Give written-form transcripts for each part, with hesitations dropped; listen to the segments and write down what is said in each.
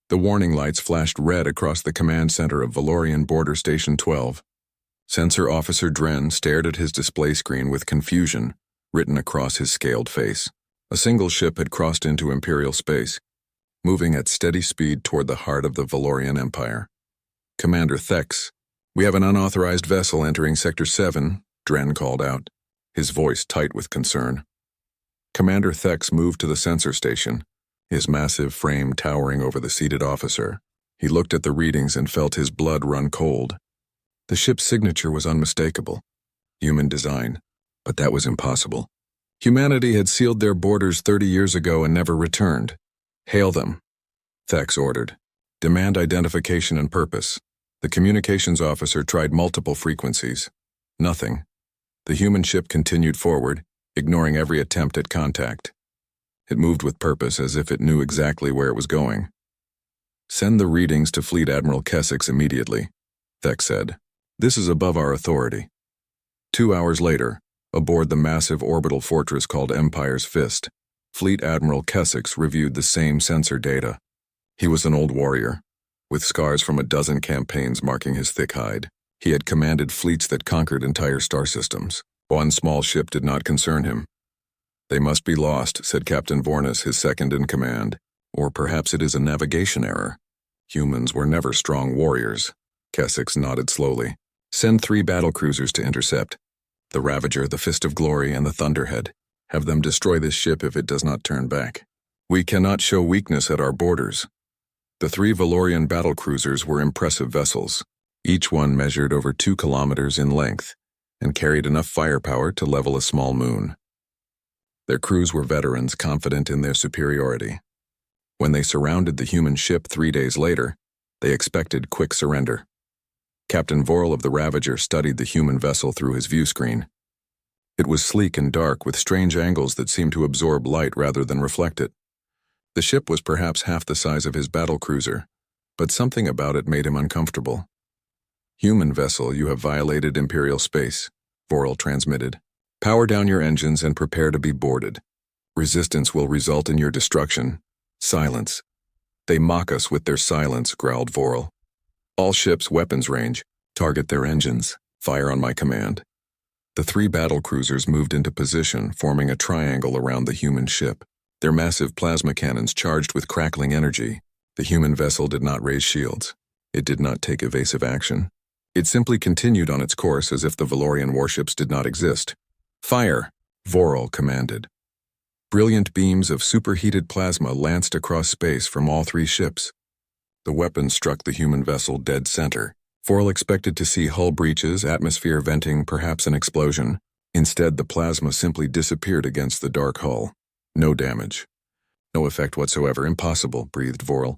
The warning lights flashed red across the command center of Valorian Border Station 12. Sensor Officer Dren stared at his display screen with confusion written across his scaled face. A single ship had crossed into Imperial space, moving at steady speed toward the heart of the Valorian Empire. Commander Thex, we have an unauthorized vessel entering Sector 7, Dren called out, his voice tight with concern. Commander Thex moved to the sensor station, his massive frame towering over the seated officer. He looked at the readings and felt his blood run cold. The ship's signature was unmistakable. Human design, but that was impossible. Humanity had sealed their borders 30 years ago and never returned. Hail them, Thex ordered. Demand identification and purpose. The communications officer tried multiple frequencies. Nothing. The human ship continued forward, ignoring every attempt at contact. It moved with purpose as if it knew exactly where it was going. Send the readings to Fleet Admiral Kessex immediately, Thex said. This is above our authority. 2 hours later, aboard the massive orbital fortress called Empire's Fist, Fleet Admiral Kessex reviewed the same sensor data. He was an old warrior, with scars from a dozen campaigns marking his thick hide. He had commanded fleets that conquered entire star systems. One small ship did not concern him. They must be lost, said Captain Vornis, his second in command. Or perhaps it is a navigation error. Humans were never strong warriors. Kessex nodded slowly. Send 3 battlecruisers to intercept. The Ravager, the Fist of Glory, and the Thunderhead. Have them destroy this ship if it does not turn back. We cannot show weakness at our borders. The 3 Valorian battlecruisers were impressive vessels. Each one measured over 2 kilometers in length and carried enough firepower to level a small moon. Their crews were veterans confident in their superiority. When they surrounded the human ship 3 days later, they expected quick surrender. Captain Vorl of the Ravager studied the human vessel through his view screen. It was sleek and dark with strange angles that seemed to absorb light rather than reflect it. The ship was perhaps half the size of his battlecruiser, but something about it made him uncomfortable. Human vessel, you have violated Imperial space, Vorl transmitted. Power down your engines and prepare to be boarded. Resistance will result in your destruction. Silence. They mock us with their silence, growled Vorl. All ships' weapons range. Target their engines. Fire on my command. The 3 battlecruisers moved into position, forming a triangle around the human ship. Their massive plasma cannons charged with crackling energy. The human vessel did not raise shields. It did not take evasive action. It simply continued on its course as if the Valorian warships did not exist. Fire, Vorl commanded. Brilliant beams of superheated plasma lanced across space from all 3 ships. The weapons struck the human vessel dead center. Vorl expected to see hull breaches, atmosphere venting, perhaps an explosion. Instead, the plasma simply disappeared against the dark hull. No damage. No effect whatsoever. Impossible, breathed Vorl.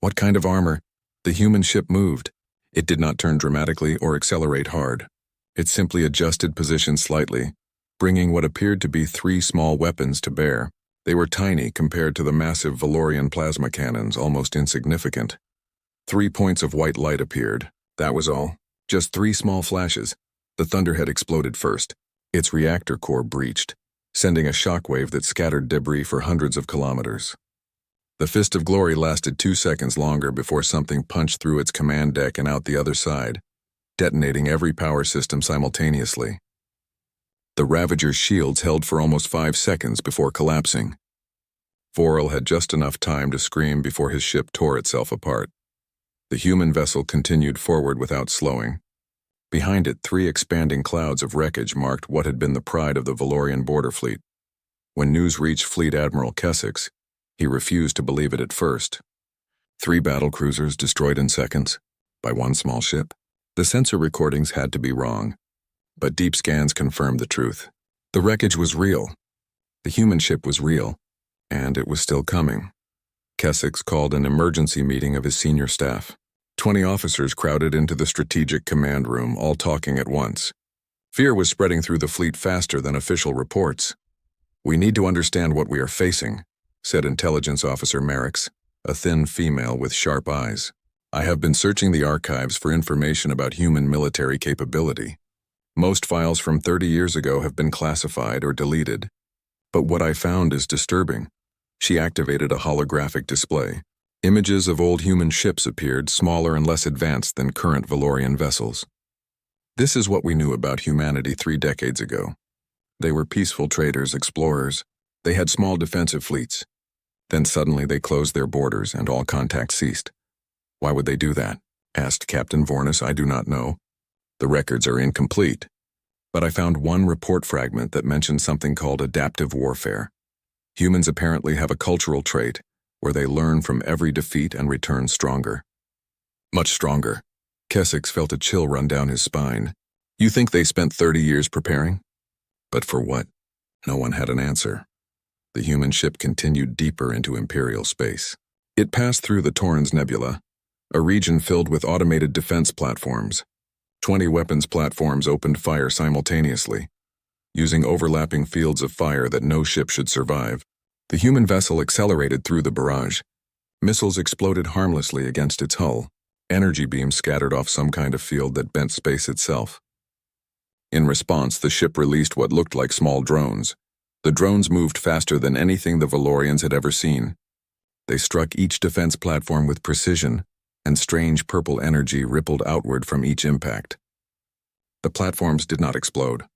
What kind of armor? The human ship moved. It did not turn dramatically or accelerate hard. It simply adjusted position slightly, bringing what appeared to be 3 small weapons to bear. They were tiny compared to the massive Valorian plasma cannons, almost insignificant. 3 points of white light appeared. That was all. Just 3 small flashes. The Thunderhead exploded first. Its reactor core breached, sending a shockwave that scattered debris for hundreds of kilometers. The Fist of Glory lasted 2 seconds longer before something punched through its command deck and out the other side, detonating every power system simultaneously. The Ravager's shields held for almost 5 seconds before collapsing. Vorl had just enough time to scream before his ship tore itself apart. The human vessel continued forward without slowing. Behind it, 3 expanding clouds of wreckage marked what had been the pride of the Valorian border fleet. When news reached Fleet Admiral Kessex, he refused to believe it at first. 3 battlecruisers destroyed in seconds, by 1 small ship. The sensor recordings had to be wrong, but deep scans confirmed the truth. The wreckage was real. The human ship was real, and it was still coming. Kessex called an emergency meeting of his senior staff. 20 officers crowded into the strategic command room, all talking at once. Fear was spreading through the fleet faster than official reports. We need to understand what we are facing, said Intelligence Officer Merrickx, a thin female with sharp eyes. I have been searching the archives for information about human military capability. Most files from 30 years ago have been classified or deleted. But what I found is disturbing. She activated a holographic display, Images of old human ships appeared, smaller and less advanced than current Valorian vessels. This is what we knew about humanity 3 decades ago. They were peaceful traders, explorers. They had small defensive fleets. Then suddenly they closed their borders and all contact ceased. Why would they do that? Asked Captain Vornis. I do not know. The records are incomplete. But I found one report fragment that mentioned something called adaptive warfare. Humans apparently have a cultural trait where they learn from every defeat and return stronger. Much stronger. Keswick felt a chill run down his spine. You think they spent 30 years preparing? But for what? No one had an answer. The human ship continued deeper into Imperial space. It passed through the Torrens Nebula, a region filled with automated defense platforms. 20 weapons platforms opened fire simultaneously, using overlapping fields of fire that no ship should survive. The human vessel accelerated through the barrage. Missiles exploded harmlessly against its hull. Energy beams scattered off some kind of field that bent space itself. In response, the ship released what looked like small drones. The drones moved faster than anything the Valorians had ever seen. They struck each defense platform with precision, and strange purple energy rippled outward from each impact. The platforms did not explode.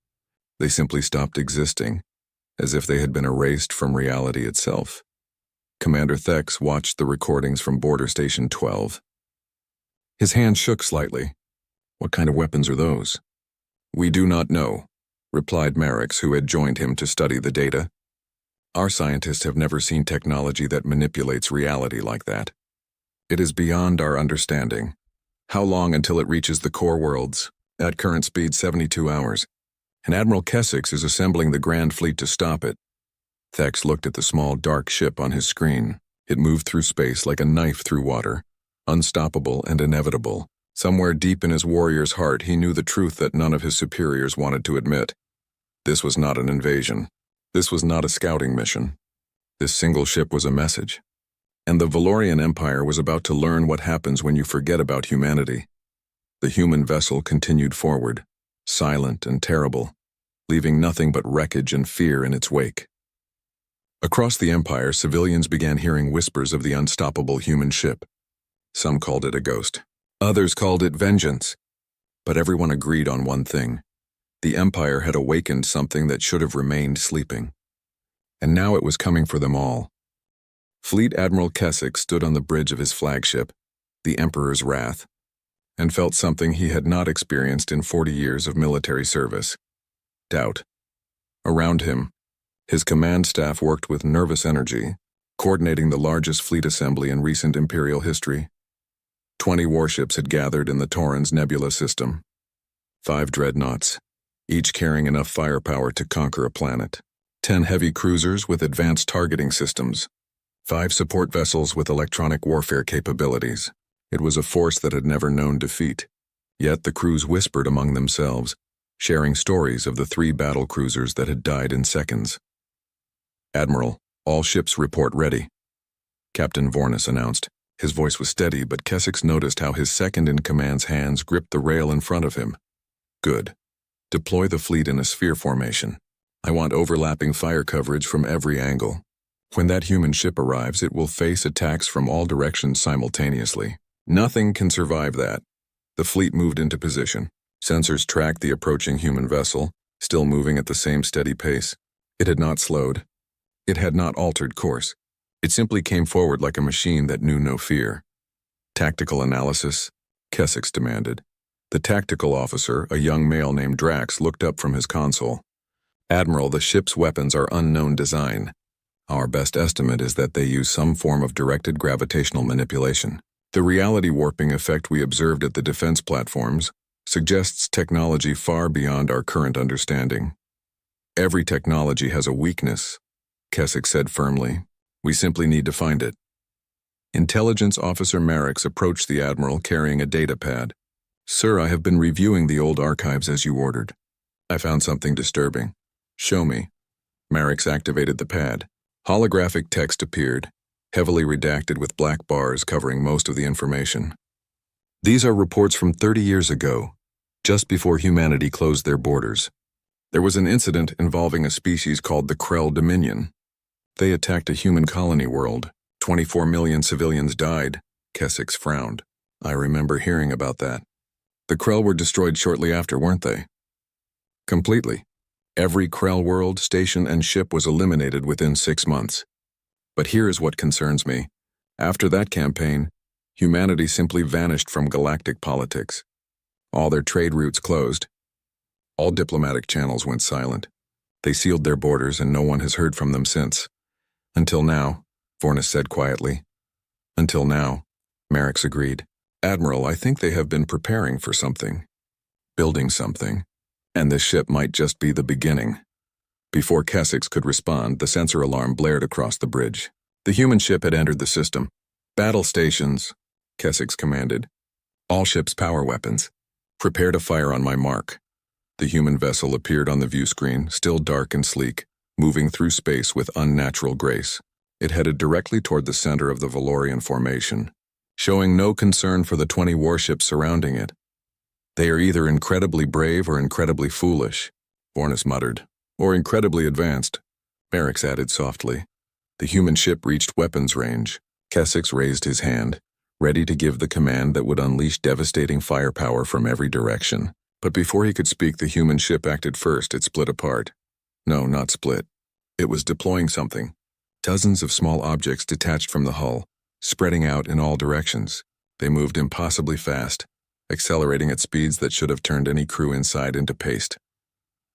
They simply stopped existing, as if they had been erased from reality itself. Commander Thex watched the recordings from Border Station 12. His hand shook slightly. What kind of weapons are those? We do not know, replied Merrickx, who had joined him to study the data. Our scientists have never seen technology that manipulates reality like that. It is beyond our understanding. How long until it reaches the core worlds? At current speed, 72 hours. And Admiral Keswick is assembling the Grand Fleet to stop it. Thex looked at the small, dark ship on his screen. It moved through space like a knife through water, unstoppable and inevitable. Somewhere deep in his warrior's heart, he knew the truth that none of his superiors wanted to admit. This was not an invasion. This was not a scouting mission. This single ship was a message. And the Valorian Empire was about to learn what happens when you forget about humanity. The human vessel continued forward, silent and terrible, leaving nothing but wreckage and fear in its wake. Across the Empire, civilians began hearing whispers of the unstoppable human ship. Some called it a ghost. Others called it vengeance. But everyone agreed on one thing. The Empire had awakened something that should have remained sleeping. And now it was coming for them all. Fleet Admiral Keswick stood on the bridge of his flagship, the Emperor's Wrath, and felt something he had not experienced in 40 years of military service: doubt. Around him, his command staff worked with nervous energy, coordinating the largest fleet assembly in recent Imperial history. 20 warships had gathered in the Torrens Nebula system. 5 dreadnoughts, each carrying enough firepower to conquer a planet. 10 heavy cruisers with advanced targeting systems. 5 support vessels with electronic warfare capabilities. It was a force that had never known defeat. Yet the crews whispered among themselves, sharing stories of the 3 battle cruisers that had died in seconds. Admiral, all ships report ready, Captain Vornis announced. His voice was steady, but Keswick noticed how his second-in-command's hands gripped the rail in front of him. Good. Deploy the fleet in a sphere formation. I want overlapping fire coverage from every angle. When that human ship arrives, it will face attacks from all directions simultaneously. Nothing can survive that. The fleet moved into position. Sensors tracked the approaching human vessel, still moving at the same steady pace. It had not slowed. It had not altered course. It simply came forward like a machine that knew no fear. Tactical analysis? Keswick demanded. The tactical officer, a young male named Drax, looked up from his console. Admiral, the ship's weapons are unknown design. Our best estimate is that they use some form of directed gravitational manipulation. The reality warping effect we observed at the defense platforms suggests technology far beyond our current understanding. Every technology has a weakness, Keswick said firmly. We simply need to find it. Intelligence Officer Merrickx approached the Admiral carrying a data pad. Sir, I have been reviewing the old archives as you ordered. I found something disturbing. Show me. Merrickx activated the pad. Holographic text appeared, heavily redacted with black bars covering most of the information. These are reports from 30 years ago, just before humanity closed their borders. There was an incident involving a species called the Krell Dominion. They attacked a human colony world, 24 million civilians died, Keswick frowned. I remember hearing about that. The Krell were destroyed shortly after, weren't they? Completely. Every Krell world, station, and ship was eliminated within 6 months. But here is what concerns me. After that campaign, humanity simply vanished from galactic politics. All their trade routes closed. All diplomatic channels went silent. They sealed their borders and no one has heard from them since. Until now, Vornis said quietly. Until now, Merrick's agreed. Admiral, I think they have been preparing for something. Building something. And this ship might just be the beginning. Before Keswick could respond, the sensor alarm blared across the bridge. The human ship had entered the system. Battle stations, Keswick commanded. All ships' power weapons. Prepare to fire on my mark. The human vessel appeared on the view screen, still dark and sleek, moving through space with unnatural grace. It headed directly toward the center of the Valorian formation, showing no concern for the 20 warships surrounding it. They are either incredibly brave or incredibly foolish, Vornis muttered. Or incredibly advanced, Merrick added softly. The human ship reached weapons range. Keswick raised his hand, ready to give the command that would unleash devastating firepower from every direction. But before he could speak, the human ship acted first. It split apart. No, not split. It was deploying something. Dozens of small objects detached from the hull, spreading out in all directions. They moved impossibly fast, accelerating at speeds that should have turned any crew inside into paste.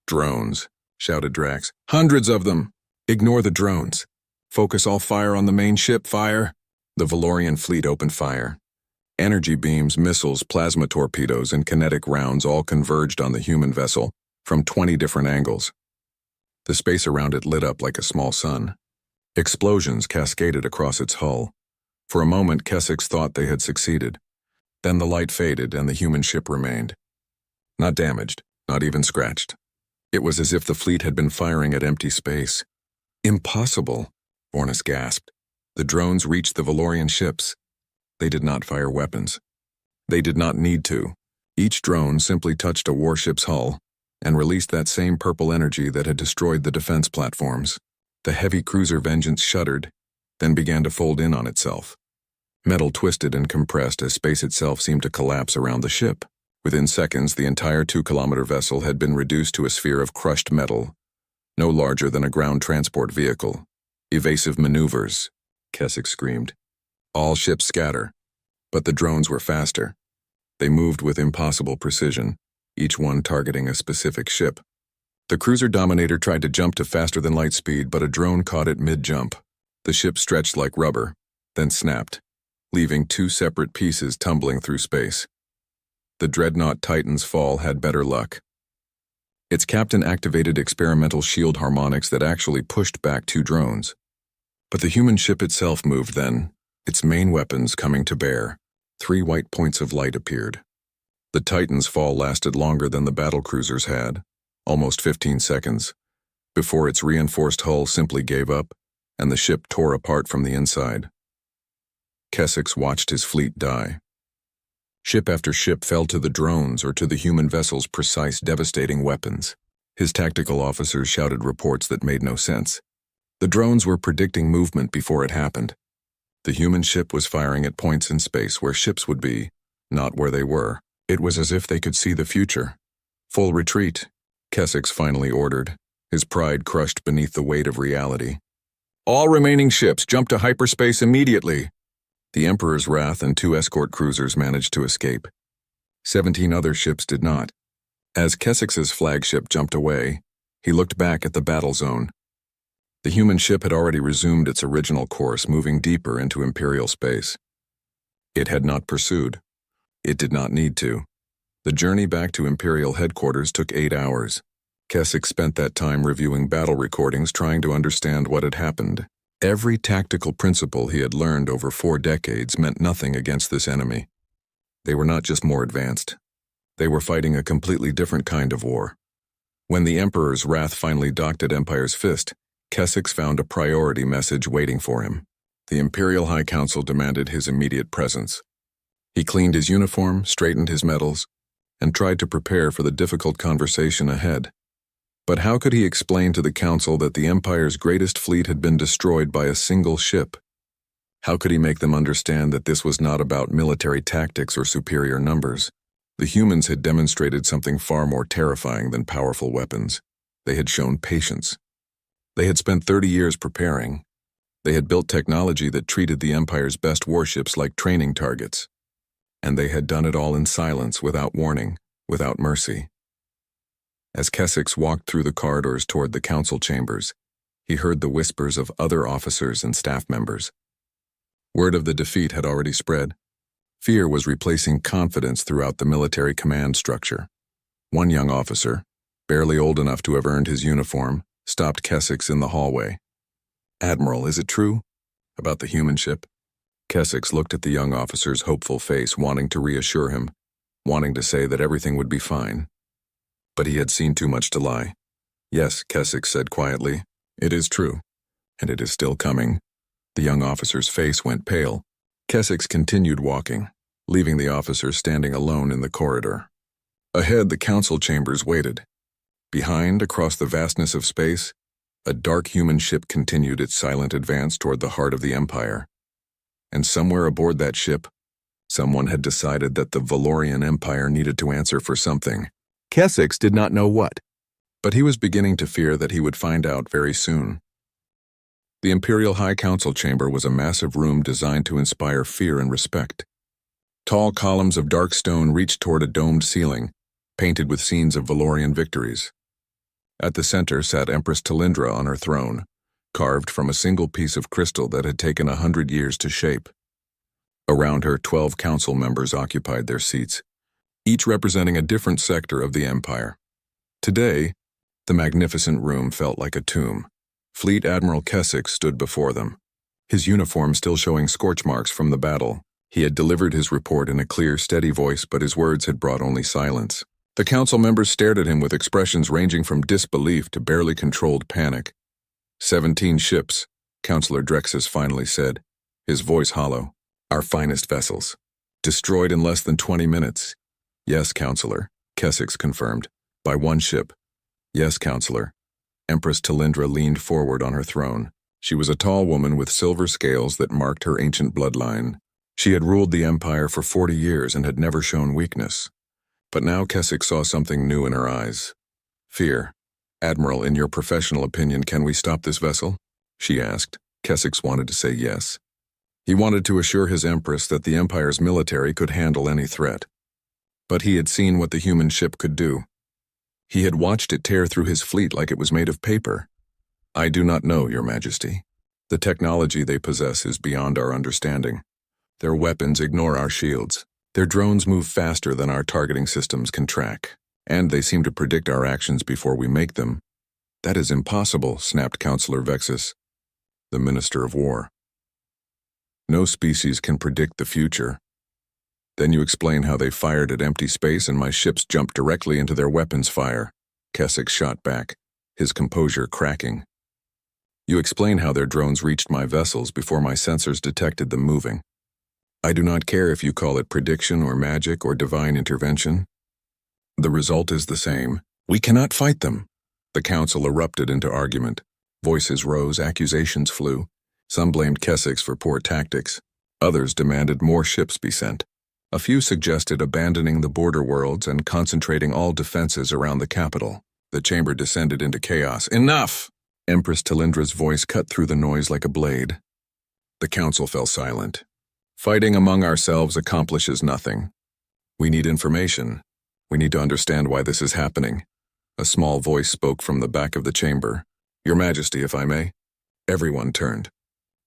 Drones, shouted Drax. Hundreds of them! Ignore the drones. Focus all fire on the main ship, fire! The Valorian fleet opened fire. Energy beams, missiles, plasma torpedoes, and kinetic rounds all converged on the human vessel from 20 different angles. The space around it lit up like a small sun. Explosions cascaded across its hull. For a moment, Keswick thought they had succeeded. Then the light faded and the human ship remained. Not damaged, not even scratched. It was as if the fleet had been firing at empty space. Impossible, Vornis gasped. The drones reached the Valorian ships. They did not fire weapons. They did not need to. Each drone simply touched a warship's hull and released that same purple energy that had destroyed the defense platforms. The heavy cruiser Vengeance shuddered, then began to fold in on itself. Metal twisted and compressed as space itself seemed to collapse around the ship. Within seconds, the entire 2-kilometer vessel had been reduced to a sphere of crushed metal, no larger than a ground transport vehicle. Evasive maneuvers, Keswick screamed. All ships scatter. But the drones were faster. They moved with impossible precision, each one targeting a specific ship. The cruiser Dominator tried to jump to faster than light speed, but a drone caught it mid-jump. The ship stretched like rubber, then snapped, leaving 2 separate pieces tumbling through space. The dreadnought Titan's fall had better luck. Its captain activated experimental shield harmonics that actually pushed back 2 drones. But the human ship itself moved then, its main weapons coming to bear. 3 white points of light appeared. The Titan's fall lasted longer than the battlecruisers had, almost 15 seconds, before its reinforced hull simply gave up and the ship tore apart from the inside. Keswick watched his fleet die. Ship after ship fell to the drones or to the human vessel's precise, devastating weapons. His tactical officers shouted reports that made no sense. The drones were predicting movement before it happened. The human ship was firing at points in space where ships would be, not where they were. It was as if they could see the future. Full retreat, Keswick finally ordered, his pride crushed beneath the weight of reality. All remaining ships jump to hyperspace immediately. The Emperor's Wrath and 2 escort cruisers managed to escape. 17 other ships did not. As Keswick's flagship jumped away, he looked back at the battle zone. The human ship had already resumed its original course, moving deeper into Imperial space. It had not pursued. It did not need to. The journey back to Imperial headquarters took 8 hours. Keswick spent that time reviewing battle recordings, trying to understand what had happened. Every tactical principle he had learned over 4 decades meant nothing against this enemy. They were not just more advanced. They were fighting a completely different kind of war. When the Emperor's Wrath finally docked at Empire's Fist, Keswick found a priority message waiting for him. The Imperial High Council demanded his immediate presence. He cleaned his uniform, straightened his medals, and tried to prepare for the difficult conversation ahead. But how could he explain to the Council that the Empire's greatest fleet had been destroyed by a single ship? How could he make them understand that this was not about military tactics or superior numbers? The humans had demonstrated something far more terrifying than powerful weapons. They had shown patience. They had spent 30 years preparing. They had built technology that treated the Empire's best warships like training targets. And they had done it all in silence, without warning, without mercy. As Keswick walked through the corridors toward the council chambers, he heard the whispers of other officers and staff members. Word of the defeat had already spread. Fear was replacing confidence throughout the military command structure. One young officer, barely old enough to have earned his uniform, stopped Keswick in the hallway. "Admiral, is it true? About the human ship?" Keswick looked at the young officer's hopeful face, wanting to reassure him, wanting to say that everything would be fine. But he had seen too much to lie. "Yes," Keswick said quietly, "it is true. And it is still coming." The young officer's face went pale. Keswick continued walking, leaving the officer standing alone in the corridor. Ahead, the council chambers waited. Behind, across the vastness of space, a dark human ship continued its silent advance toward the heart of the Empire. And somewhere aboard that ship, someone had decided that the Valorian Empire needed to answer for something. Keswick did not know what, but he was beginning to fear that he would find out very soon. The Imperial High Council chamber was a massive room designed to inspire fear and respect. Tall columns of dark stone reached toward a domed ceiling, painted with scenes of Valorian victories. At the center sat Empress Talindra on her throne, carved from a single piece of crystal that had taken 100 years to shape. Around her, 12 council members occupied their seats, each representing a different sector of the Empire. Today, the magnificent room felt like a tomb. Fleet Admiral Keswick stood before them, his uniform still showing scorch marks from the battle. He had delivered his report in a clear, steady voice, but his words had brought only silence. The council members stared at him with expressions ranging from disbelief to barely controlled panic. 17 ships, Councillor Drexus finally said, his voice hollow. "Our finest vessels. Destroyed in less than 20 minutes. "Yes, Councillor," Keswick confirmed. "By one ship." "Yes, Councillor." Empress Talindra leaned forward on her throne. She was a tall woman with silver scales that marked her ancient bloodline. She had ruled the Empire for 40 years and had never shown weakness. But now Keswick saw something new in her eyes. Fear. "Admiral, in your professional opinion, can we stop this vessel?" she asked. Keswick wanted to say yes. He wanted to assure his Empress that the Empire's military could handle any threat. But he had seen what the human ship could do. He had watched it tear through his fleet like it was made of paper. "I do not know, Your Majesty. The technology they possess is beyond our understanding. Their weapons ignore our shields. Their drones move faster than our targeting systems can track, and they seem to predict our actions before we make them." "That is impossible," snapped Councillor Vexus, the Minister of War. "No species can predict the future." "Then you explain how they fired at empty space and my ships jumped directly into their weapons fire," Keswick shot back, his composure cracking. "You explain how their drones reached my vessels before my sensors detected them moving. I do not care if you call it prediction or magic or divine intervention. The result is the same. We cannot fight them." The council erupted into argument. Voices rose, accusations flew. Some blamed Keswick for poor tactics. Others demanded more ships be sent. A few suggested abandoning the border worlds and concentrating all defenses around the capital. The chamber descended into chaos. "Enough!" Empress Talindra's voice cut through the noise like a blade. The council fell silent. "Fighting among ourselves accomplishes nothing. We need information. We need to understand why this is happening." A small voice spoke from the back of the chamber. "Your Majesty, if I may." Everyone turned.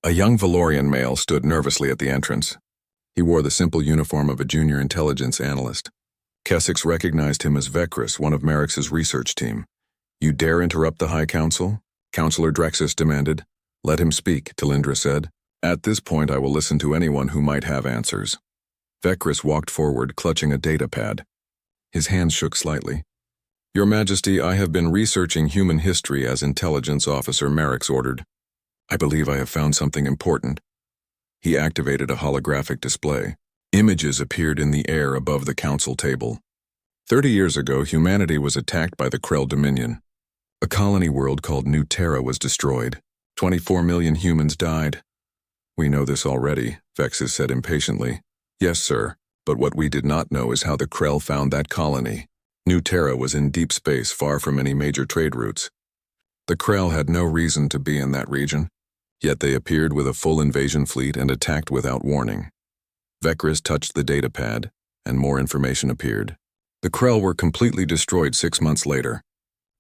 A young Valorian male stood nervously at the entrance. He wore the simple uniform of a junior intelligence analyst. Keswick recognized him as Vecris, one of Merrick's research team. "You dare interrupt the High Council?" Councillor Drexus demanded. "Let him speak," Talindra said. "At this point I will listen to anyone who might have answers." Vecris walked forward, clutching a data pad. His hands shook slightly. "Your Majesty, I have been researching human history as Intelligence Officer Merrick's ordered. I believe I have found something important." He activated a holographic display. Images appeared in the air above the council table. 30 years ago, humanity was attacked by the Krell Dominion. A colony world called New Terra was destroyed. 24 million humans died. We know this already, Vexus said impatiently. Yes, sir, but what we did not know is how the Krell found that colony. New Terra was in deep space far from any major trade routes. The Krell had no reason to be in that region, yet they appeared with a full invasion fleet and attacked without warning. Vecris touched the data pad, and more information appeared. The Krell were completely destroyed 6 months later.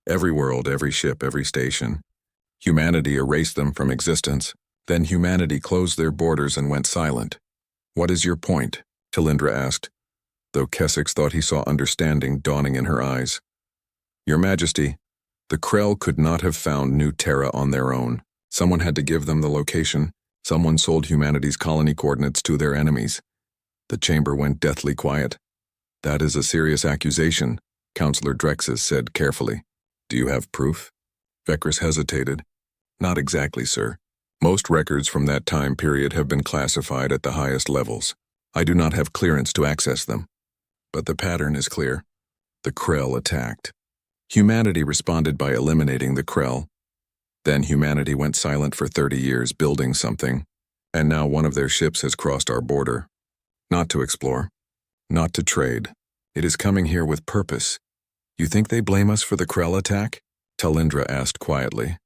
Every world, every ship, every station. Humanity erased them from existence. Then humanity closed their borders and went silent. What is your point? Talindra asked, though Kessex thought he saw understanding dawning in her eyes. Your Majesty, the Krell could not have found New Terra on their own. Someone had to give them the location. Someone sold humanity's colony coordinates to their enemies. The chamber went deathly quiet. That is a serious accusation, Counselor Drexus said carefully. Do you have proof? Vecris hesitated. Not exactly, sir. Most records from that time period have been classified at the highest levels. I do not have clearance to access them. But the pattern is clear. The Krell attacked. Humanity responded by eliminating the Krell. Then humanity went silent for 30 years building something, and now one of their ships has crossed our border. Not to explore. Not to trade. It is coming here with purpose. You think they blame us for the Krell attack? Talindra asked quietly.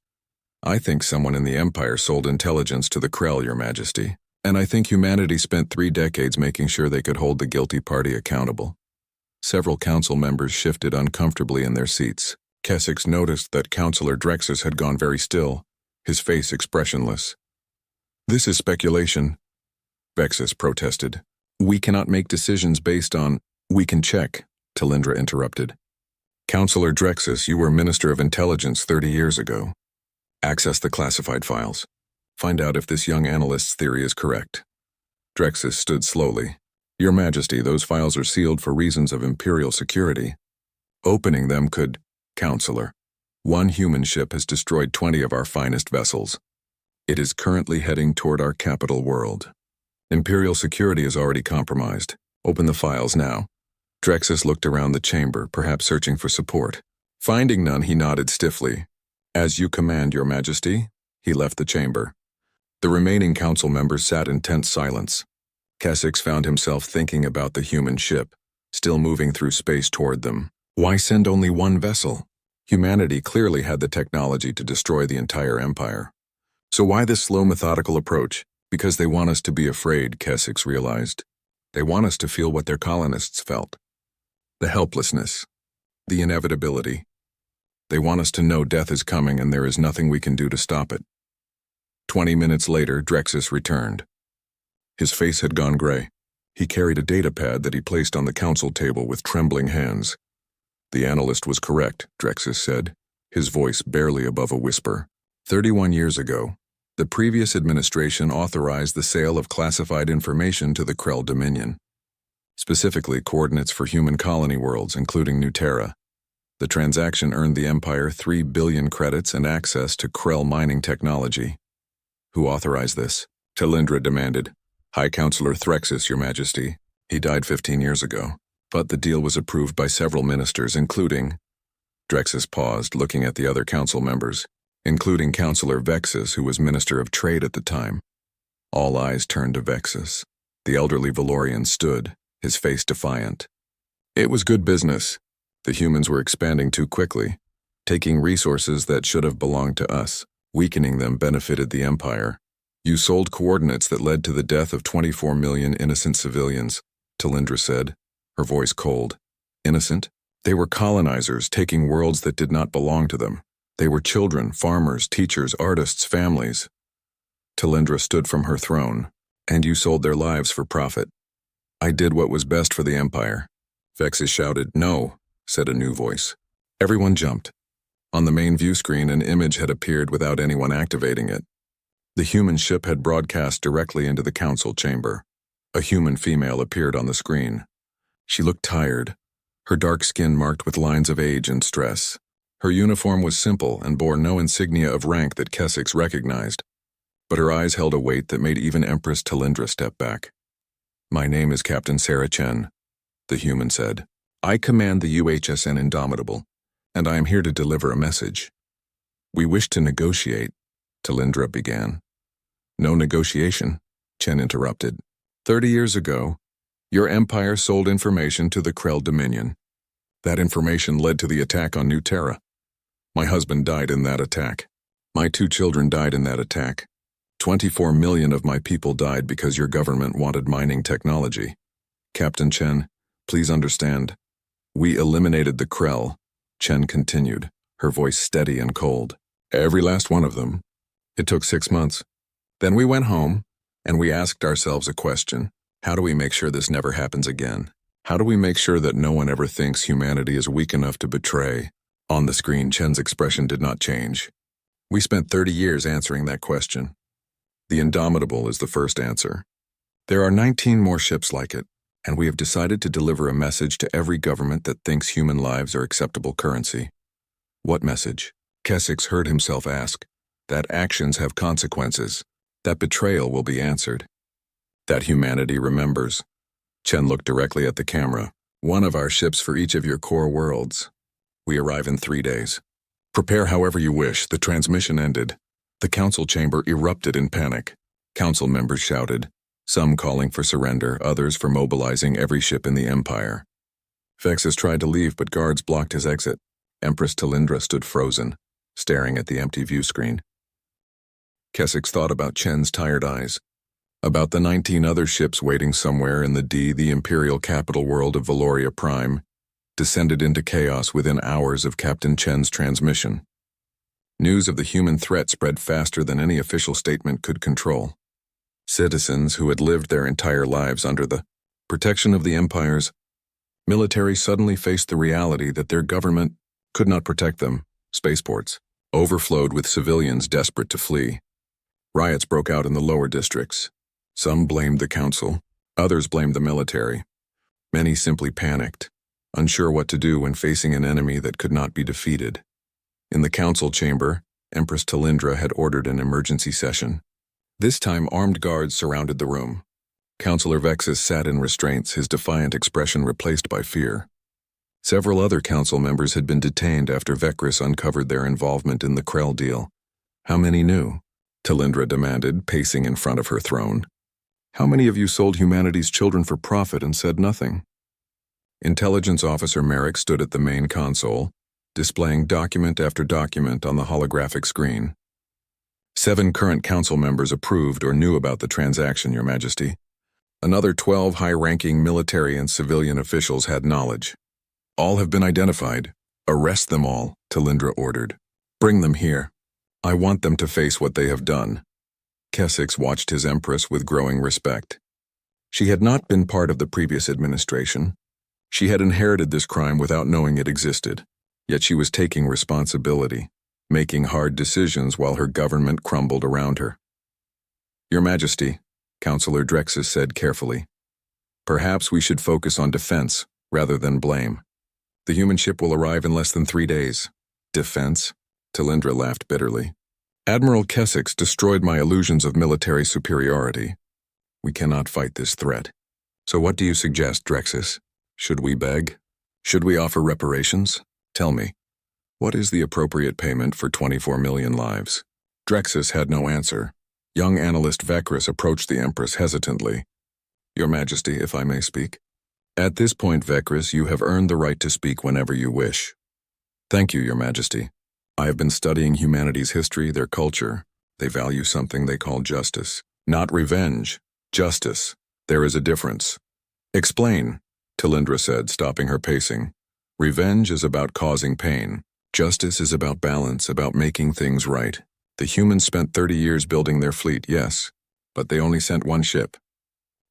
I think someone in the Empire sold intelligence to the Krell, Your Majesty, and I think humanity spent 3 decades making sure they could hold the guilty party accountable. Several council members shifted uncomfortably in their seats. Kessex noticed that Counselor Drexus had gone very still, his face expressionless. This is speculation, Vexus protested. We cannot make decisions based on— We can check, Talindra interrupted. Counselor Drexus, you were Minister of Intelligence 30 years ago. Access the classified files. Find out if this young analyst's theory is correct. Drexus stood slowly. Your Majesty, those files are sealed for reasons of imperial security. Opening them could— Counselor, one human ship has destroyed 20 of our finest vessels. It is currently heading toward our capital world. Imperial security is already compromised. Open the files now. Drexus looked around the chamber, perhaps searching for support. Finding none, he nodded stiffly. As you command, Your Majesty. He left the chamber. The remaining council members sat in tense silence. Kessex found himself thinking about the human ship, still moving through space toward them. Why send only one vessel? Humanity clearly had the technology to destroy the entire empire. So why this slow, methodical approach? Because they want us to be afraid, Kessex realized. They want us to feel what their colonists felt. The helplessness. The inevitability. They want us to know death is coming and there is nothing we can do to stop it. 20 minutes later, Drexus returned. His face had gone gray. He carried a data pad that he placed on the council table with trembling hands. The analyst was correct, Drexus said, his voice barely above a whisper. 31 years ago, the previous administration authorized the sale of classified information to the Krell Dominion, specifically coordinates for human colony worlds, including New Terra. The transaction earned the Empire 3 billion credits and access to Krell mining technology. Who authorized this? Talindra demanded. High Counselor Threxus, Your Majesty. He died 15 years ago. But the deal was approved by several ministers, including— Drexus paused, looking at the other council members, including Counselor Vexus, who was Minister of Trade at the time. All eyes turned to Vexus. The elderly Valorian stood, his face defiant. It was good business. The humans were expanding too quickly, taking resources that should have belonged to us. Weakening them benefited the Empire. You sold coordinates that led to the death of 24 million innocent civilians, Talindra said, her voice cold. Innocent? They were colonizers taking worlds that did not belong to them. They were children, farmers, teachers, artists, families. Talindra stood from her throne. And you sold their lives for profit. I did what was best for the Empire. Vexus shouted. No, said a new voice. Everyone jumped. On the main view screen, an image had appeared without anyone activating it. The human ship had broadcast directly into the council chamber. A human female appeared on the screen. She looked tired, her dark skin marked with lines of age and stress. Her uniform was simple and bore no insignia of rank that Kessex recognized, but her eyes held a weight that made even Empress Talindra step back. My name is Captain Sarah Chen, the human said. I command the UHSN Indomitable, and I am here to deliver a message. We wish to negotiate, Talindra began. No negotiation, Chen interrupted. 30 years ago, your empire sold information to the Krell Dominion. That information led to the attack on New Terra. My husband died in that attack. My 2 children died in that attack. 24 million of my people died because your government wanted mining technology. Captain Chen, please understand. We eliminated the Krell, Chen continued, her voice steady and cold. Every last one of them. It took 6 months. Then we went home, and we asked ourselves a question. How do we make sure this never happens again? How do we make sure that no one ever thinks humanity is weak enough to betray? On the screen, Chen's expression did not change. We spent 30 years answering that question. The Indomitable is the first answer. There are 19 more ships like it, and we have decided to deliver a message to every government that thinks human lives are acceptable currency. What message? Keswick heard himself ask. That actions have consequences. That betrayal will be answered. That humanity remembers. Chen looked directly at the camera. One of our ships for each of your core worlds. We arrive in 3 days. Prepare however you wish. The transmission ended. The council chamber erupted in panic. Council members shouted, some calling for surrender, others for mobilizing every ship in the Empire. Vexus tried to leave, but guards blocked his exit. Empress Talindra stood frozen, staring at the empty view screen. Keswick thought about Chen's tired eyes, about the 19 other ships waiting somewhere in the imperial capital world of Valoria Prime, descended into chaos within hours of Captain Chen's transmission. News of the human threat spread faster than any official statement could control. Citizens who had lived their entire lives under the protection of the Empire's military suddenly faced the reality that their government could not protect them. Spaceports overflowed with civilians desperate to flee. Riots broke out in the lower districts. Some blamed the council, others blamed the military. Many simply panicked, unsure what to do when facing an enemy that could not be defeated. In the council chamber, Empress Talindra had ordered an emergency session. This time, armed guards surrounded the room. Councillor Vexus sat in restraints, his defiant expression replaced by fear. Several other council members had been detained after Vecris uncovered their involvement in the Krell deal. How many knew? Talindra demanded, pacing in front of her throne. How many of you sold humanity's children for profit and said nothing? Intelligence Officer Merrick stood at the main console, displaying document after document on the holographic screen. 7 current council members approved or knew about the transaction, Your Majesty. Another 12 high-ranking military and civilian officials had knowledge. All have been identified. Arrest them all, Talindra ordered. Bring them here. I want them to face what they have done. Keswick watched his empress with growing respect. She had not been part of the previous administration. She had inherited this crime without knowing it existed, yet she was taking responsibility, making hard decisions while her government crumbled around her. Your Majesty, Councillor Drexus said carefully, perhaps we should focus on defense rather than blame. The human ship will arrive in less than 3 days. Defense? Talindra laughed bitterly. Admiral Keswick destroyed my illusions of military superiority. We cannot fight this threat. So what do you suggest, Drexus? Should we beg? Should we offer reparations? Tell me, what is the appropriate payment for 24 million lives? Drexus had no answer. Young analyst Vecris approached the Empress hesitantly. Your Majesty, if I may speak. At this point, Vecris, you have earned the right to speak whenever you wish. Thank you, Your Majesty. I have been studying humanity's history, their culture. They value something they call justice. Not revenge. Justice. There is a difference. Explain, Talindra said, stopping her pacing. Revenge is about causing pain. Justice is about balance, about making things right. The humans spent 30 years building their fleet, yes, but they only sent 1 ship.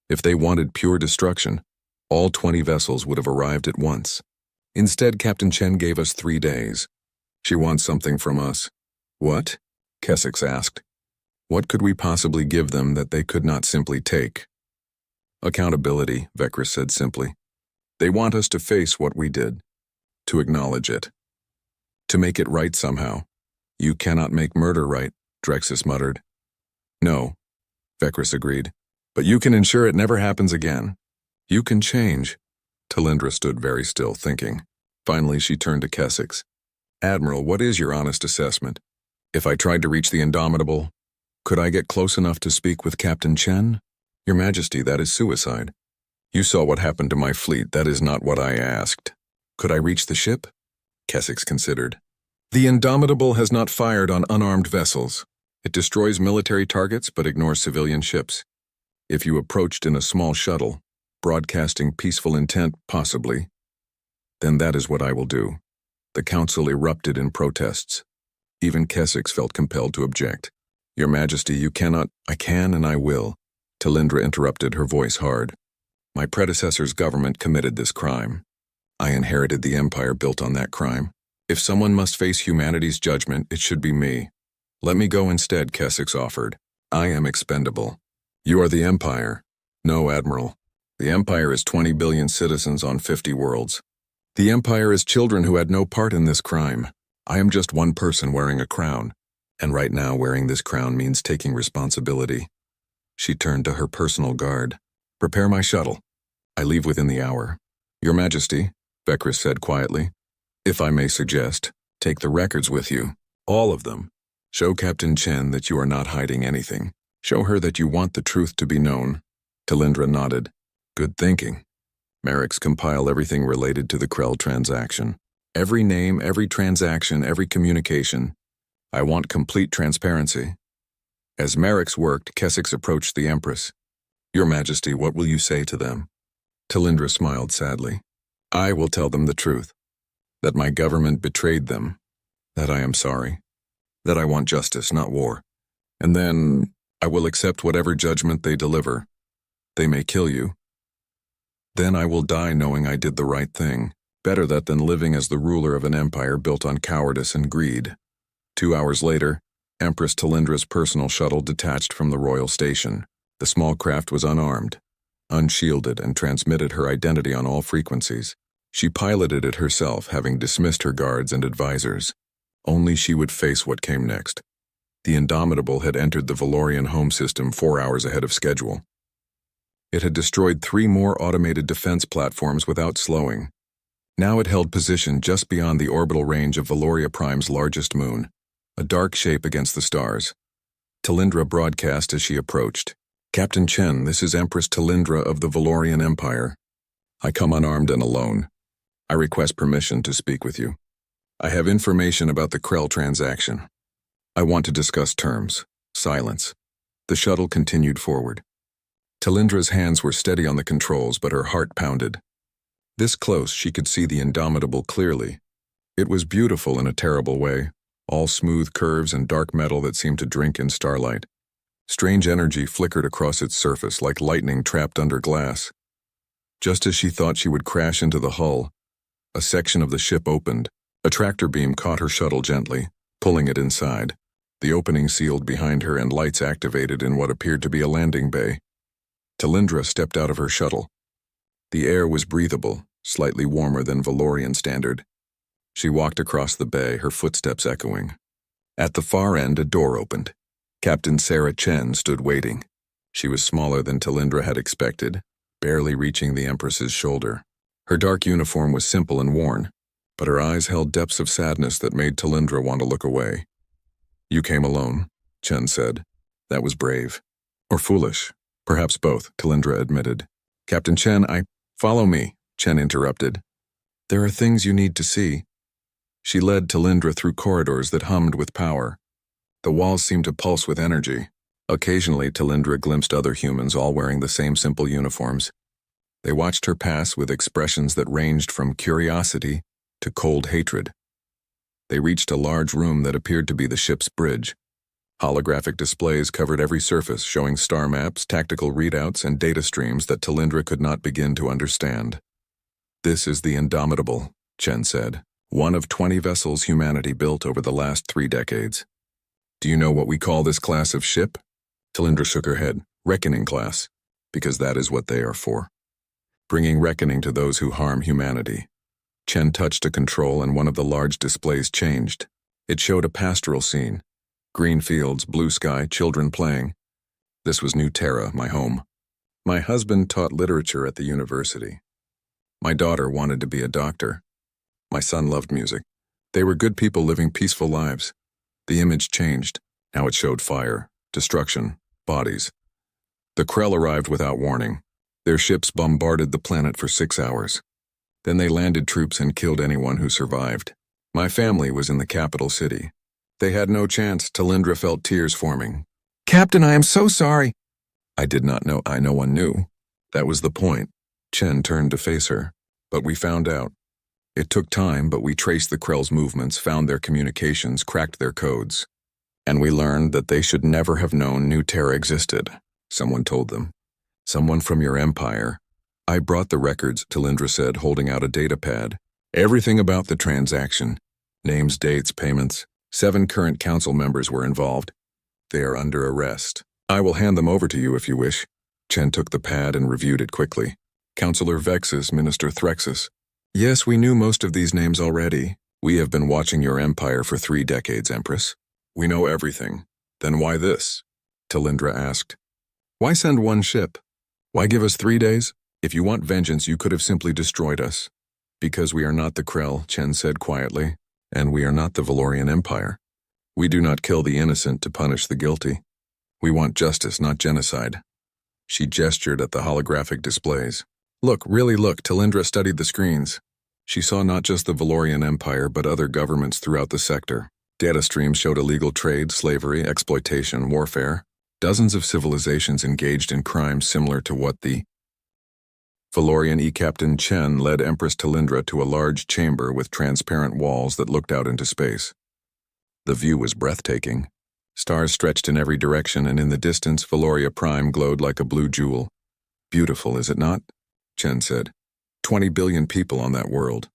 If they wanted pure destruction, all 20 vessels would have arrived at once. Instead, Captain Chen gave us 3 days. She wants something from us. What? Keswick asked. What could we possibly give them that they could not simply take? Accountability, Vecris said simply. They want us to face what we did, to acknowledge it, to make it right somehow. You cannot make murder right, Drexus muttered. No, Vecris agreed, but you can ensure it never happens again. You can change. Talindra stood very still, thinking. Finally, she turned to Keswick. Admiral, what is your honest assessment? If I tried to reach the Indomitable, could I get close enough to speak with Captain Chen? Your Majesty, that is suicide. You saw what happened to my fleet. That is not what I asked. Could I reach the ship? Kessex considered. The Indomitable has not fired on unarmed vessels. It destroys military targets but ignores civilian ships. If you approached in a small shuttle, broadcasting peaceful intent, possibly, then that is what I will do. The council erupted in protests. Even Kessex felt compelled to object. Your Majesty, you cannot— I can and I will. Talindra interrupted, her voice hard. My predecessor's government committed this crime. I inherited the empire built on that crime. If someone must face humanity's judgment, it should be me. Let me go instead, Kessex offered. I am expendable. You are the Empire. No, Admiral. The Empire is 20 billion citizens on 50 worlds. The Empire is children who had no part in this crime. I am just one person wearing a crown. And right now, wearing this crown means taking responsibility. She turned to her personal guard. Prepare my shuttle. I leave within the hour. Your Majesty, Bekris said quietly, if I may suggest, take the records with you. All of them. Show Captain Chen that you are not hiding anything. Show her that you want the truth to be known. Talindra nodded. Good thinking. Merrick's compile everything related to the Krell transaction. Every name, every transaction, every communication. I want complete transparency. As Merrick's worked, Kessex approached the Empress. Your Majesty, what will you say to them? Talindra smiled sadly. I will tell them the truth. That my government betrayed them. That I am sorry. That I want justice, not war. And then I will accept whatever judgment they deliver. They may kill you. Then I will die knowing I did the right thing. Better that than living as the ruler of an empire built on cowardice and greed. 2 hours later, Empress Talindra's personal shuttle detached from the royal station. The small craft was unarmed, unshielded, and transmitted her identity on all frequencies. She piloted it herself, having dismissed her guards and advisors. Only she would face what came next. The Indomitable had entered the Valorian home system 4 hours ahead of schedule. It had destroyed 3 more automated defense platforms without slowing. Now it held position just beyond the orbital range of Valoria Prime's largest moon, a dark shape against the stars. Talindra broadcast as she approached. Captain Chen, this is Empress Talindra of the Valorian Empire. I come unarmed and alone. I request permission to speak with you. I have information about the Krell transaction. I want to discuss terms. Silence. The shuttle continued forward. Talindra's hands were steady on the controls, but her heart pounded. This close, she could see the Indomitable clearly. It was beautiful in a terrible way, all smooth curves and dark metal that seemed to drink in starlight. Strange energy flickered across its surface like lightning trapped under glass. Just as she thought she would crash into the hull, a section of the ship opened. A tractor beam caught her shuttle gently, pulling it inside. The opening sealed behind her and lights activated in what appeared to be a landing bay. Talindra stepped out of her shuttle. The air was breathable, slightly warmer than Valorian standard. She walked across the bay, her footsteps echoing. At the far end, a door opened. Captain Sarah Chen stood waiting. She was smaller than Talindra had expected, barely reaching the Empress's shoulder. Her dark uniform was simple and worn, but her eyes held depths of sadness that made Talindra want to look away. You came alone, Chen said. That was brave. Or foolish. Perhaps both, Talindra admitted. Captain Chen, Follow me, Chen interrupted. There are things you need to see. She led Talindra through corridors that hummed with power. The walls seemed to pulse with energy. Occasionally, Talindra glimpsed other humans all wearing the same simple uniforms. They watched her pass with expressions that ranged from curiosity to cold hatred. They reached a large room that appeared to be the ship's bridge. Holographic displays covered every surface, showing star maps, tactical readouts, and data streams that Talindra could not begin to understand. This is the Indomitable, Chen said, one of 20 vessels humanity built over the last 3 decades. Do you know what we call this class of ship? Talindra shook her head. Reckoning class, because that is what they are for. Bringing reckoning to those who harm humanity. Chen touched a control and one of the large displays changed. It showed a pastoral scene. Green fields, blue sky, children playing. This was New Terra, my home. My husband taught literature at the university. My daughter wanted to be a doctor. My son loved music. They were good people living peaceful lives. The image changed. Now it showed fire, destruction, bodies. The Krell arrived without warning. Their ships bombarded the planet for 6 hours. Then they landed troops and killed anyone who survived. My family was in the capital city. They had no chance. Talindra felt tears forming. Captain, I am so sorry. I did not know. No one knew. That was the point. Chen turned to face her. But we found out. It took time, but we traced the Krell's movements, found their communications, cracked their codes. And we learned that they should never have known New Terra existed. Someone told them. Someone from your empire. I brought the records, Talindra said, holding out a data pad. Everything about the transaction. Names, dates, payments. 7 current council members were involved. They are under arrest. I will hand them over to you if you wish. Chen took the pad and reviewed it quickly. Councillor Vexus, Minister Threxus. Yes, we knew most of these names already. We have been watching your empire for 3 decades, Empress. We know everything. Then why this? Talindra asked. Why send one ship? Why give us 3 days? If you want vengeance, you could have simply destroyed us. Because we are not the Krell, Chen said quietly, and we are not the Valorian Empire. We do not kill the innocent to punish the guilty. We want justice, not genocide. She gestured at the holographic displays. Look, really look, Talindra studied the screens. She saw not just the Valorian Empire, but other governments throughout the sector. Data streams showed illegal trade, slavery, exploitation, warfare. Dozens of civilizations engaged in crimes similar to what the Valorian E-Captain Chen led Empress Talindra to a large chamber with transparent walls that looked out into space. The view was breathtaking. Stars stretched in every direction, and in the distance, Valoria Prime glowed like a blue jewel. Beautiful, is it not? Chen said. 20 billion people on that world.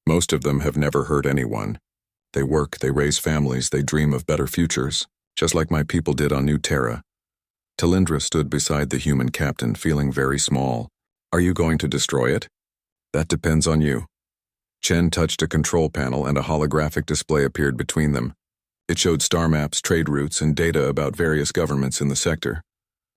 Most of them have never hurt anyone. They work, they raise families, they dream of better futures, just like my people did on New Terra. Talindra stood beside the human captain, feeling very small. Are you going to destroy it? That depends on you. Chen touched a control panel and a holographic display appeared between them. It showed star maps, trade routes, and data about various governments in the sector.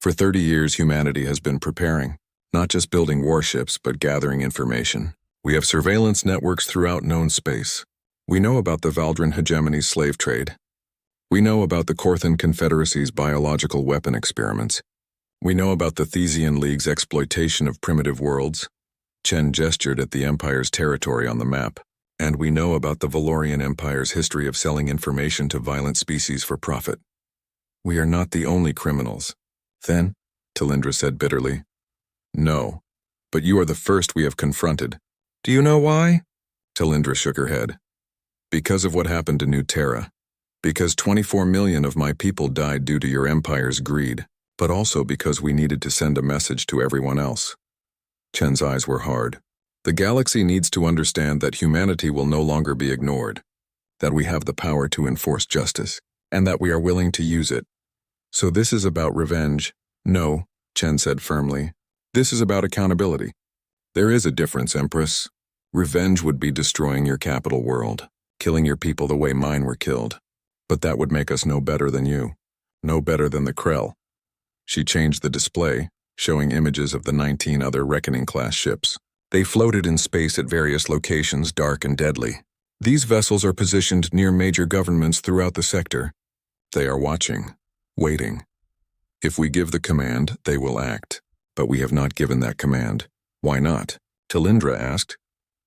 For 30 years, humanity has been preparing, not just building warships, but gathering information. We have surveillance networks throughout known space. We know about the Valdran hegemony's slave trade. We know about the Corthan Confederacy's biological weapon experiments. We know about the Thesian League's exploitation of primitive worlds. Chen gestured at the Empire's territory on the map. And we know about the Valorian Empire's history of selling information to violent species for profit. We are not the only criminals. Then, Talindra said bitterly. No, but you are the first we have confronted. Do you know why? Talindra shook her head. Because of what happened to New Terra. Because 24 million of my people died due to your empire's greed, but also because we needed to send a message to everyone else. Chen's eyes were hard. The galaxy needs to understand that humanity will no longer be ignored, that we have the power to enforce justice, and that we are willing to use it. So this is about revenge. No, Chen said firmly. This is about accountability. There is a difference, Empress. Revenge would be destroying your capital world, killing your people the way mine were killed. But that would make us no better than you, no better than the Krell. She changed the display, showing images of the 19 other Reckoning-class ships. They floated in space at various locations, dark and deadly. These vessels are positioned near major governments throughout the sector. They are watching, waiting. If we give the command, they will act. But we have not given that command. Why not? Talindra asked.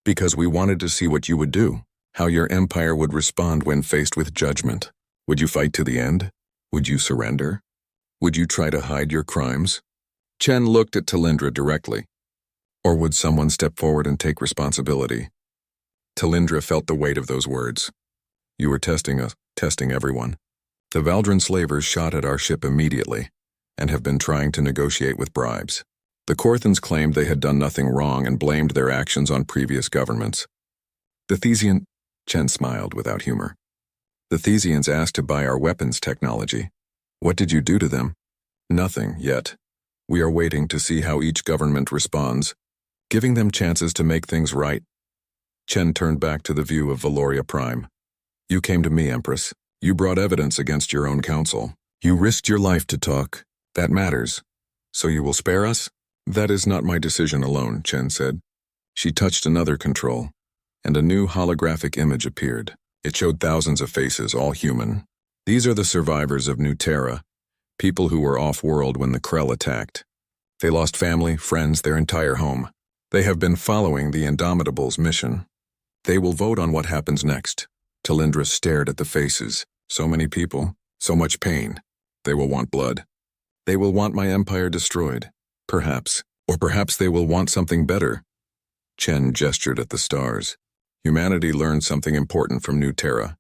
Because we wanted to see what you would do, how your empire would respond when faced with judgment. Would you fight to the end? Would you surrender? Would you try to hide your crimes? Chen looked at Talindra directly. Or would someone step forward and take responsibility? Talindra felt the weight of those words. You are testing us, testing everyone. The Valdran slavers shot at our ship immediately, and have been trying to negotiate with bribes. The Corthans claimed they had done nothing wrong and blamed their actions on previous governments. The Thesian, Chen smiled without humor. The Thesians asked to buy our weapons technology. What did you do to them? Nothing, yet. We are waiting to see how each government responds, giving them chances to make things right. Chen turned back to the view of Valoria Prime. You came to me, Empress. You brought evidence against your own council. You risked your life to talk. That matters. So you will spare us? That is not my decision alone, Chen said. She touched another control, and a new holographic image appeared. It showed thousands of faces, all human. These are the survivors of New Terra, People who were off-world when the Krell attacked. They lost family, friends, their entire home. They have been following the Indomitable's mission. They will vote on what happens next. Talindra stared at the faces. So many people, so much pain. They will want blood. They will want my empire destroyed. Perhaps. Or perhaps they will want something better. Chen gestured at the stars. Humanity learned something important from New Terra.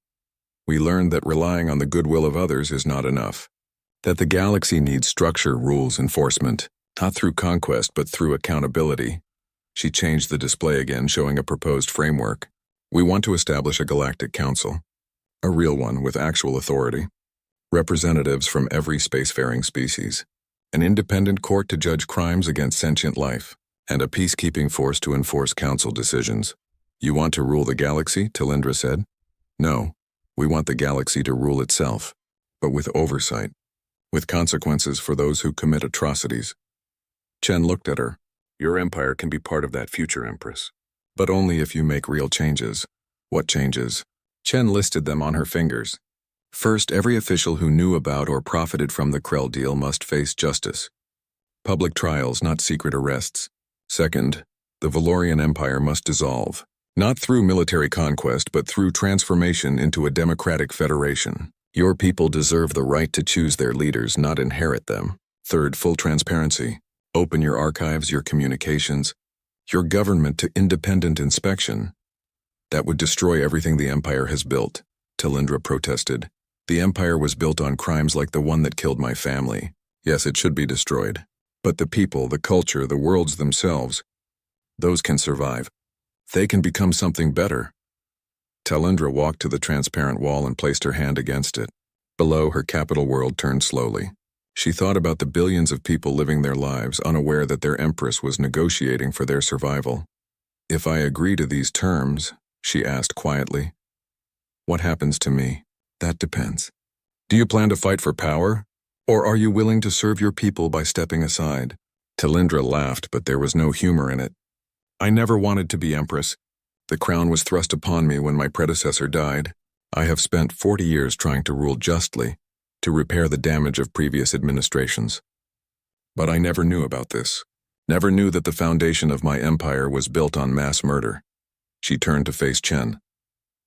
We learned that relying on the goodwill of others is not enough. That the galaxy needs structure, rules, enforcement, not through conquest but through accountability. She changed the display again, showing a proposed framework. We want to establish a galactic council. A real one with actual authority. Representatives from every spacefaring species. An independent court to judge crimes against sentient life. And a peacekeeping force to enforce council decisions. You want to rule the galaxy, Talindra said. No, we want the galaxy to rule itself, but with oversight, with consequences for those who commit atrocities. Chen looked at her. Your empire can be part of that future, Empress. But only if you make real changes. What changes? Chen listed them on her fingers. First, every official who knew about or profited from the Krell deal must face justice. Public trials, not secret arrests. Second, the Valorian Empire must dissolve, not through military conquest but through transformation into a democratic federation. Your people deserve the right to choose their leaders, not inherit them. Third, full transparency. Open your archives, your communications, your government to independent inspection. That would destroy everything the Empire has built, Talindra protested. The Empire was built on crimes like the one that killed my family. Yes, it should be destroyed. But the people, the culture, the worlds themselves, those can survive. They can become something better. Talindra walked to the transparent wall and placed her hand against it. Below, her capital world turned slowly. She thought about the billions of people living their lives, unaware that their empress was negotiating for their survival. If I agree to these terms, she asked quietly, what happens to me? That depends. Do you plan to fight for power? Or are you willing to serve your people by stepping aside? Talindra laughed, but there was no humor in it. I never wanted to be empress. The crown was thrust upon me when my predecessor died. I have spent 40 years trying to rule justly, to repair the damage of previous administrations. But I never knew about this. Never knew that the foundation of my empire was built on mass murder. She turned to face Chen.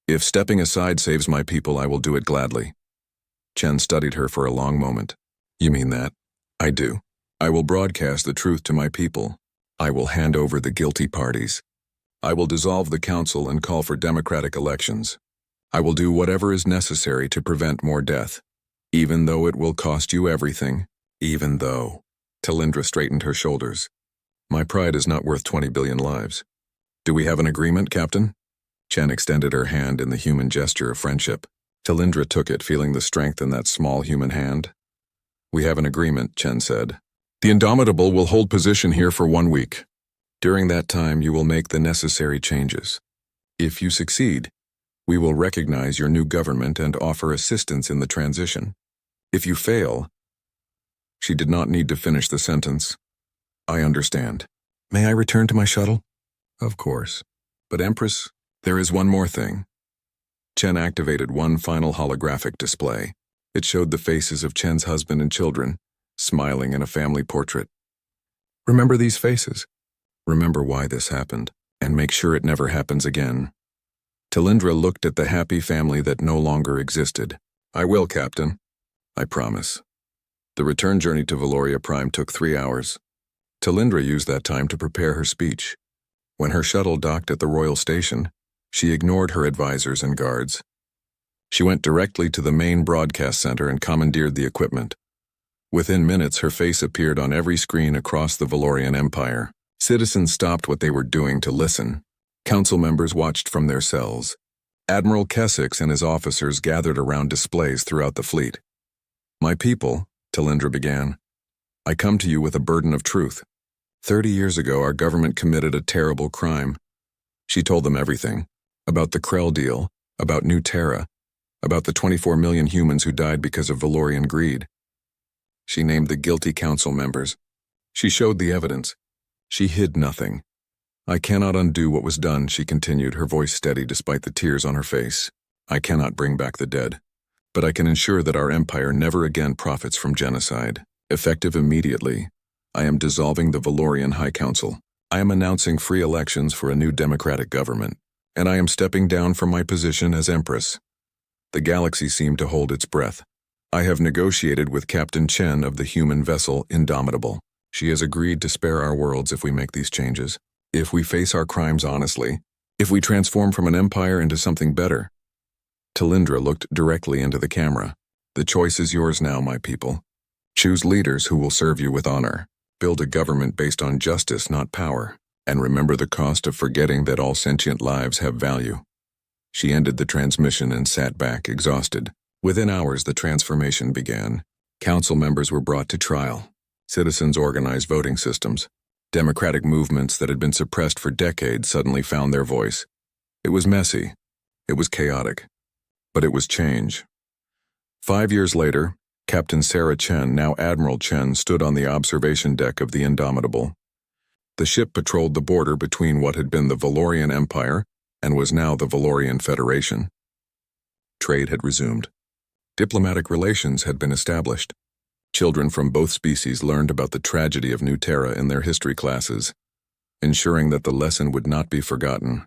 If stepping aside saves my people, I will do it gladly. Chen studied her for a long moment. You mean that? I do. I will broadcast the truth to my people. I will hand over the guilty parties. I will dissolve the council and call for democratic elections. I will do whatever is necessary to prevent more death. Even though it will cost you everything. Even though. Talindra straightened her shoulders. My pride is not worth 20 billion lives. Do we have an agreement, Captain? Chen extended her hand in the human gesture of friendship. Talindra took it, feeling the strength in that small human hand. We have an agreement, Chen said. The Indomitable will hold position here for 1 week. During that time, you will make the necessary changes. If you succeed, we will recognize your new government and offer assistance in the transition. If you fail, she did not need to finish the sentence. I understand. May I return to my shuttle? Of course. But Empress, there is one more thing. Chen activated one final holographic display. It showed the faces of Chen's husband and children, smiling in a family portrait. Remember these faces. Remember why this happened, and make sure it never happens again. Talindra looked at the happy family that no longer existed. I will, Captain. I promise. The return journey to Valoria Prime took 3 hours. Talindra used that time to prepare her speech. When her shuttle docked at the Royal Station, she ignored her advisors and guards. She went directly to the main broadcast center and commandeered the equipment. Within minutes, her face appeared on every screen across the Valorian Empire. Citizens stopped what they were doing to listen. Council members watched from their cells. Admiral Kessex and his officers gathered around displays throughout the fleet. My people, Talindra began, I come to you with a burden of truth. 30 years ago, our government committed a terrible crime. She told them everything. About the Krell deal, about New Terra, about the 24 million humans who died because of Valorian greed. She named the guilty council members. She showed the evidence. She hid nothing. I cannot undo what was done, she continued, her voice steady despite the tears on her face. I cannot bring back the dead. but I can ensure that our empire never again profits from genocide. Effective immediately, I am dissolving the Valorian High Council. I am announcing free elections for a new democratic government, and I am stepping down from my position as Empress. The galaxy seemed to hold its breath. I have negotiated with Captain Chen of the human vessel Indomitable. She has agreed to spare our worlds if we make these changes, if we face our crimes honestly, if we transform from an empire into something better. Talindra looked directly into the camera. The choice is yours now, my people. Choose leaders who will serve you with honor. Build a government based on justice, not power. And remember the cost of forgetting that all sentient lives have value. She ended the transmission and sat back, exhausted. Within hours, the transformation began. Council members were brought to trial. Citizens organized voting systems. Democratic movements that had been suppressed for decades suddenly found their voice. It was messy. It was chaotic. But it was change. 5 years later, Captain Sarah Chen, now Admiral Chen, stood on the observation deck of the Indomitable. The ship patrolled the border between what had been the Valorian Empire and was now the Valorian Federation. Trade had resumed. Diplomatic relations had been established. Children from both species learned about the tragedy of New Terra in their history classes, ensuring that the lesson would not be forgotten.